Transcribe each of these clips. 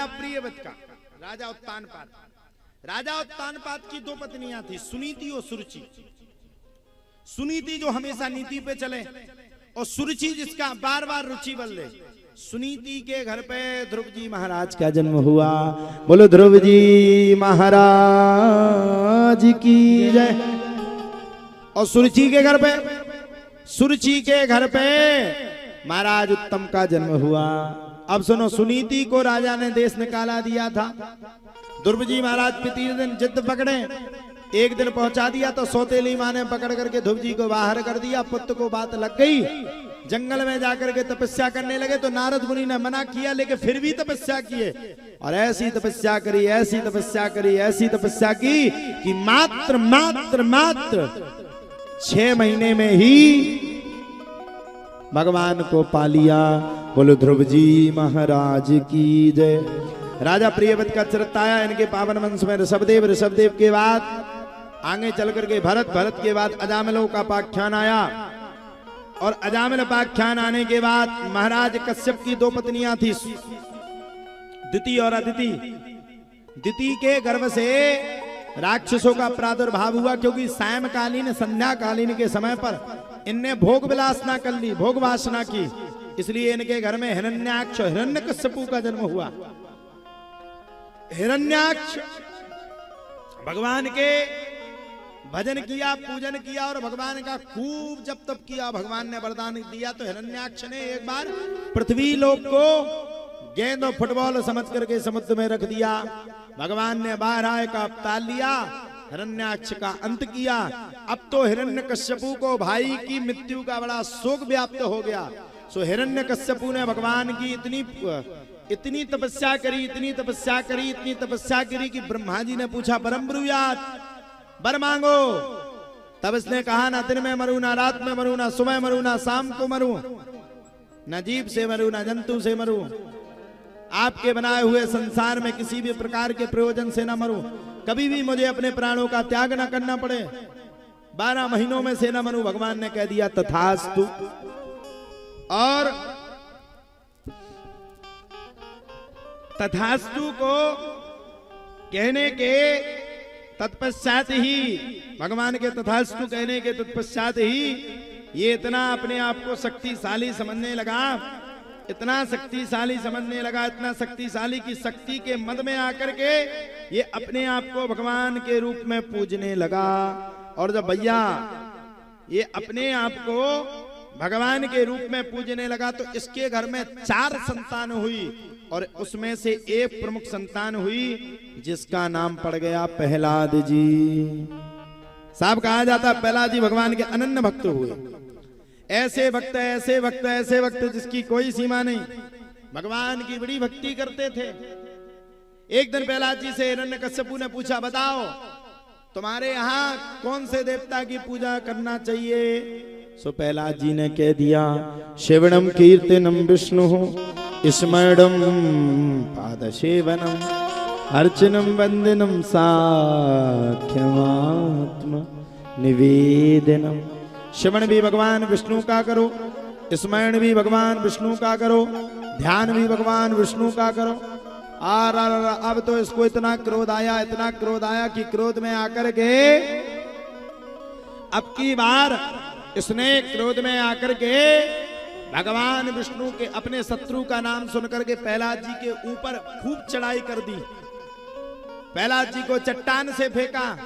आया प्रियव्रत का, राजा उत्तानपाद। राजा उत्तानपाद की दो पत्नियां थी, सुनीति और सुरुचि। सुनीति जो हमेशा नीति पे चले, और सुरुचि जिसका बार बार रुचि बदले। सुनीति के घर पे ध्रुव जी महाराज का जन्म हुआ। बोलो ध्रुव जी महाराज की जय। और सुरुचि के घर पे महाराज उत्तम का जन्म हुआ। अब सुनो, सुनीति को राजा ने देश निकाला दिया था। ध्रुव जी महाराज पिछले दिन जिद पकड़े, एक दिन पहुंचा दिया तो सौतेली माँ ने पकड़ करके ध्रुव जी को बाहर कर दिया। पुत्र को बात लग गई, जंगल में जाकर के तपस्या करने लगे। तो नारद मुनि ने मना किया, लेकिन फिर भी तपस्या किए, और ऐसी तपस्या करी, ऐसी तपस्या करी, ऐसी तपस्या की कि मात्र 6 महीने में ही भगवान को पा लिया। बोलो ध्रुव जी महाराज की जय। राजा प्रियव्रत का चरित्र आया इनके पावन वंश में। ऋषभदेव के बाद आगे चल करके भरत के बाद अजामिलों का पाख्यान आया, और अजामिल पाख्यान आने के बाद महाराज कश्यप की 2 पत्नियां थी, दिति और अदिति। दिति के गर्भ से राक्षसों का प्रादुर्भाव हुआ, क्योंकि सायंकालीन संध्याकालीन के समय पर इनने भोग विलासना कर ली, भोग वासना की। इसलिए इनके घर में हिरण्याक्ष हिरण्यकश्यपु का जन्म हुआ। हिरण्याक्ष भगवान के भजन किया, पूजन किया, और भगवान का खूब जप तप किया। भगवान ने वरदान दिया, तो हिरण्याक्ष ने एक बार पृथ्वी लोक को गेंद और फुटबॉल समझ करके समुद्र में रख दिया। भगवान ने 12 का अवतार लिया, हिरण्याक्ष का अंत किया। अब तो हिरण्यकश्यपु को भाई की मृत्यु का बड़ा शोक व्याप्त हो गया। सो हिरण्यकश्यपु ने भगवान की इतनी तपस्या करी कि ब्रह्मा जी ने पूछा, परम ब्रूयात वर मांगो। तब इसने कहा, ना दिन में मरूं, ना रात में मरूं, ना सुबह मरूं, ना शाम को मरूं, ना जीव से मरूं, ना जंतु से मरूं, आपके बनाए हुए संसार में किसी भी प्रकार के प्रयोजन से ना मरूं, कभी भी मुझे अपने प्राणों का त्याग ना करना पड़े, 12 महीनों में से ना मरूं। भगवान ने कह दिया तथास्तु। और तथास्तु को कहने के तत्पश्चात ही, भगवान के तथास्तु कहने के तत्पश्चात ही ये इतना अपने आप को शक्तिशाली समझने लगा, इतना शक्तिशाली समझने लगा, इतना शक्तिशाली की शक्ति के मद में आकर के ये अपने आप को भगवान के रूप में पूजने लगा। और जब भैया ये अपने आप को भगवान के रूप में पूजने लगा, तो इसके घर में 4 संतान हुई, और उसमें से एक प्रमुख संतान हुई जिसका नाम पड़ गया प्रहलाद जी। साहब कहा जाता प्रहलाद जी भगवान के अनन्य भक्त हुए। ऐसे भक्त जिसकी कोई सीमा नहीं, भगवान की बड़ी भक्ति करते थे। एक दिन प्रहलाद जी से हिरण्यकश्यपु ने पूछा, बताओ तुम्हारे यहाँ कौन से देवता की पूजा करना चाहिए? सो प्रहलाद जी ने कह दिया, श्रवणम कीर्तनम विष्णु स्मरणम पादसेवनम अर्चनम वंदनम साख्यमात्म निवेदनम। श्रवण भी भगवान विष्णु का करो, स्मरण भी भगवान विष्णु का करो, ध्यान भी भगवान विष्णु का करो। अब तो इसको इतना क्रोध आया कि क्रोध में आकर के अब की बार इसने क्रोध में आकर के भगवान विष्णु के अपने शत्रु का नाम सुनकर के प्रहलाद जी के ऊपर खूब चढ़ाई कर दी। प्रहलाद जी को चट्टान से फेंका,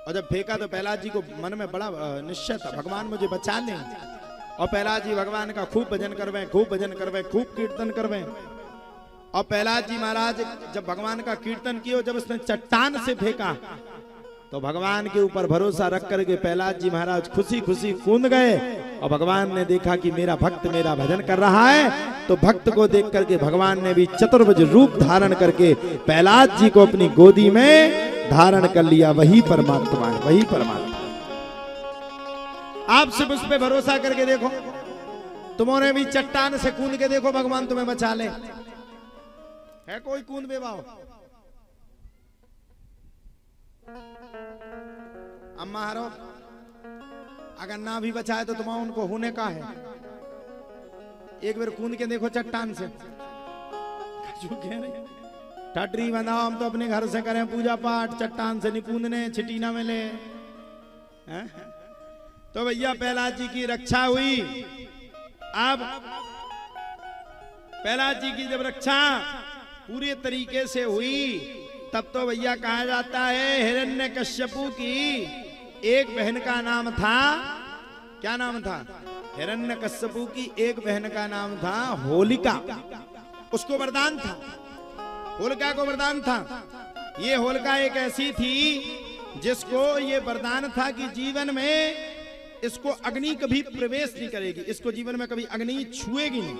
और जब फेंका तो प्रहलाद जी को मन में बड़ा निश्चय था, भगवान मुझे बचा लें। और प्रहलाद जी भगवान का खूब भजन करवे, खूब कीर्तन करवे। और प्रहलाद जी महाराज जब भगवान का कीर्तन किया, जब उसने चट्टान से फेंका, तो भगवान के ऊपर भरोसा रख करके प्रहलाद जी महाराज खुशी खुशी कूद गए। और भगवान ने देखा कि मेरा भक्त मेरा भजन कर रहा है, तो भक्त को देख करके भगवान ने भी चतुर्भुज रूप धारण करके प्रहलाद जी को अपनी गोदी में धारण कर लिया। वही परमात्मा है, वही परमात्मा। आप सिर्फ उस पर भरोसा करके देखो, तुम्हारे भी चट्टान से कूद के देखो, भगवान तुम्हें बचा ले। है कोई कूद बेबाओ? अम्मा हरो, अगर ना भी बचाए तो तुम्हारा उनको होने का है। एक बार कूद के देखो चट्टान से, झुके नहीं, ठटरी बनाओ, हम तो अपने घर से करें पूजा पाठ, चट्टान से निपूंदने, छिटी ना मिले। तो भैया प्रहलाद जी की रक्षा हुई। अब प्रहलाद जी की जब रक्षा पूरे तरीके से हुई, तब तो भैया कहा जाता है हिरण्यकश्यपु की एक बहन का नाम था, क्या नाम था? हिरण्यकश्यपु की एक बहन का नाम था होलिका। उसको वरदान था, होलिका को वरदान था। ये होलिका एक ऐसी थी जिसको ये वरदान था कि जीवन में इसको अग्नि कभी प्रवेश नहीं करेगी, इसको जीवन में कभी अग्नि छुएगी नहीं,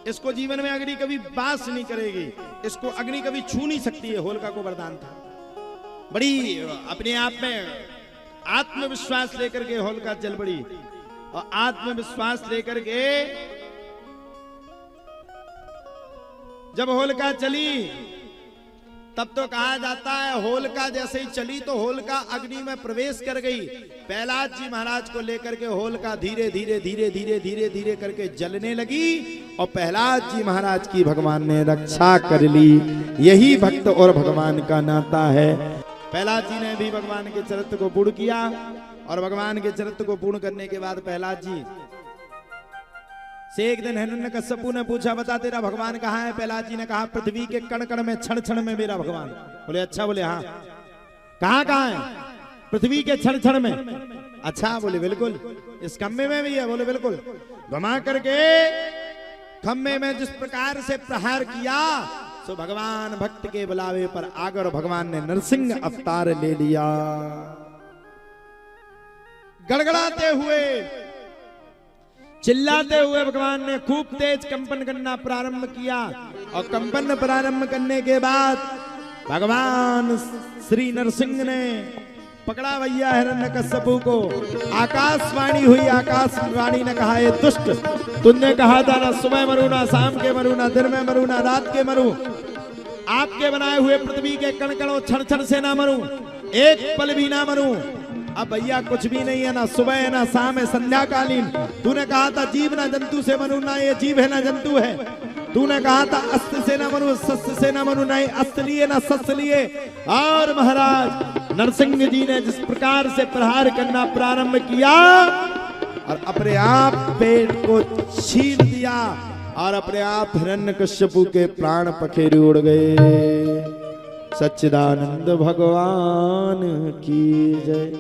इसको जीवन में अग्नि कभी बास नहीं करेगी, इसको अग्नि कभी छू नहीं सकती है। होलिका को वरदान था। बड़ी अपने आप में आत्मविश्वास लेकर के होलिका चल पड़ी, और आत्मविश्वास लेकर के जब होलिका चली, तब तो कहा जाता है होलिका जैसे ही चली तो होलिका अग्नि में प्रवेश कर गई। प्रहलाद जी महाराज को लेकर के होलिका धीरे धीरे धीरे धीरे धीरे धीरे करके जलने लगी, और प्रहलाद जी महाराज की भगवान ने रक्षा कर ली। यही भक्त और भगवान का नाता है। प्रहलाद जी ने भी भगवान के चरित्र को पूर्ण किया, और भगवान के चरित्र को पूर्ण करने के बाद प्रहलाद जी से एक दिन हिरण्यकश्यपु ने पूछा, बता तेरा भगवान कहाँ है? प्रहलाद जी ने कहा पृथ्वी के कण कण में, क्षण क्षण में मेरा भगवान। बोले अच्छा? बोले हाँ। कहाँ कहाँ है? पृथ्वी के क्षण क्षण में। अच्छा? बोले बिल्कुल। इस खम्भे में भी है? बोले बिल्कुल। घुमा करके खम्भे में जिस प्रकार से प्रहार किया, सो भगवान भक्त के बुलावे पर आकर भगवान ने नरसिंह अवतार ले लिया। गड़गड़ाते हुए, चिल्लाते हुए भगवान ने खूब तेज कंपन करना प्रारंभ किया, और कंपन प्रारंभ करने के बाद भगवान श्री नरसिंह ने पकड़ा भैया हिरण्यकश्यपु को। आकाशवाणी हुई, आकाशवाणी ने कहा ये दुष्ट, तुमने कहा था ना सुबह मरू, ना शाम के मरू, ना दिन में मरू, ना रात के मरू, आपके बनाए हुए पृथ्वी के कण कणों क्षण क्षण से ना मरू, एक पल भी ना मरू। अब भैया कुछ भी नहीं है, ना सुबह है ना शाम है, संध्याकालीन। तूने कहा था जीव ना जंतु से मरू, ना ये जीव है ना जंतु है। तूने कहा था अस्त्र से ना मरू, शस्त्र से ना मरू, ना अस्त्र लिए ना शस्त्र लिए। और महाराज नरसिंह जी ने जिस प्रकार से प्रहार करना प्रारंभ किया, और अपने आप पेट को छीन दिया, और अपने आप हिरण्यकश्यपु के प्राण पखेरु उड़ गए। सच्चिदानंद भगवान की जय।